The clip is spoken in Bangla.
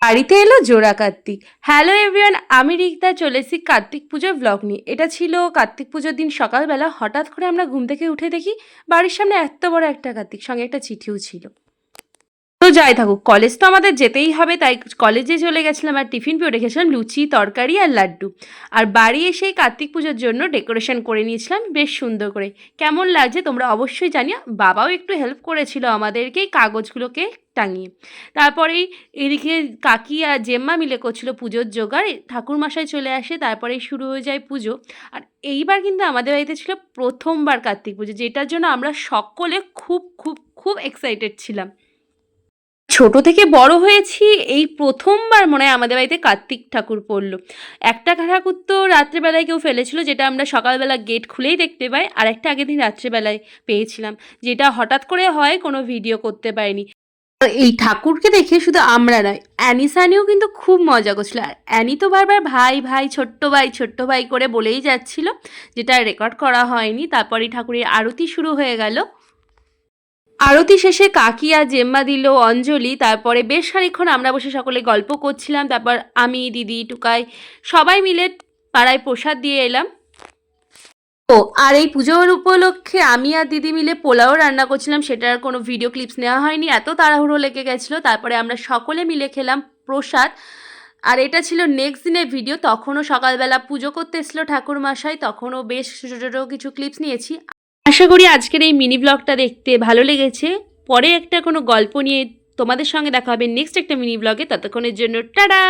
বাড়িতে এলো জোড়া কার্তিক। হ্যালো এভরিওয়ান, আমি রিক্তা চলে এসেছি কার্তিক পুজোর ব্লগ নিয়ে। এটা ছিল কার্তিক পুজোর দিন সকালবেলা। হঠাৎ করে আমরা ঘুম থেকে উঠে দেখি বাড়ির সামনে এত বড় একটা কার্তিক, সঙ্গে একটা চিঠিও ছিল। তো যাই থাকুক, কলেজ তো আমাদের যেতেই হবে, তাই কলেজে চলে গেছিলাম আর টিফিন পেয়ে রেখেছিলাম লুচি, তরকারি আর লাড্ডু। আর বাড়ি এসেই কার্তিক পুজোর জন্য ডেকোরেশন করে নিয়েছিলাম বেশ সুন্দর করে। কেমন লাগছে তোমরা অবশ্যই জানিও। বাবাও একটু হেল্প করেছিল আমাদেরকে এই কাগজগুলোকে টাঙিয়ে। তারপরেই এদিকে কাকি আর জেম্মা মিলে করছিল পুজোর জোগাড়। ঠাকুরমশাই চলে আসে, তারপরেই শুরু হয়ে যায় পুজো। আর এইবার কিন্তু আমাদের বাড়িতে ছিল প্রথমবার কার্তিক পুজো, যেটার জন্য আমরা সকলে খুব খুব খুব এক্সাইটেড ছিলাম। ছোট থেকে বড় হয়েছি, এই প্রথমবার মনে হয় আমাদের বাড়িতে কার্তিক ঠাকুর পড়লো। একটা ঠাকুর তো রাত্রেবেলায় কেউ ফেলেছিল, যেটা আমরা সকালবেলা গেট খুলেই দেখতে পাই, আর একটা আগের দিন রাত্রেবেলায় পেয়েছিলাম, যেটা হঠাৎ করে হয়, কোনো ভিডিও করতে পারিনি। এই ঠাকুরকে দেখে শুধু আমরা নয়, অ্যানি সানিও কিন্তু খুব মজা করছিল। আর অ্যানি তো বারবার ভাই ভাই ছোট্ট ভাই করে বলেই যাচ্ছিল, যেটা রেকর্ড করা হয়নি। তারপরে ঠাকুরের আরতি শুরু হয়ে গেল। আরতি শেষে কাকি আর জেম্মা দিল অঞ্জলি। তারপরে বেশ খানিকক্ষণ আমরা বসে সকলে গল্প করছিলাম। তারপর আমি, দিদি, টুকাই সবাই মিলে পাড়ায় প্রসাদ দিয়ে এলাম। ও আর এই পুজোর উপলক্ষে আমি আর দিদি মিলে পোলাও রান্না করছিলাম, সেটার কোনো ভিডিও ক্লিপস নেওয়া হয়নি, এত তাড়াহুড়ো লেগে গেছিলো। তারপরে আমরা সকলে মিলে খেলাম প্রসাদ। আর এটা ছিল নেক্সট দিনের ভিডিও। তখনও সকালবেলা পুজো করতে এসেছিলো ঠাকুরমশাই, তখনও বেশ ছোটো ছোটো কিছু ক্লিপস নিয়েছি। আশা করি আজকের এই মিনি ব্লগটা দেখতে ভালো লেগেছে। পরে একটা কোনো গল্প নিয়ে তোমাদের সঙ্গে দেখা হবে নেক্সট একটা মিনি ব্লগে। ততক্ষণের জন্য টাটা।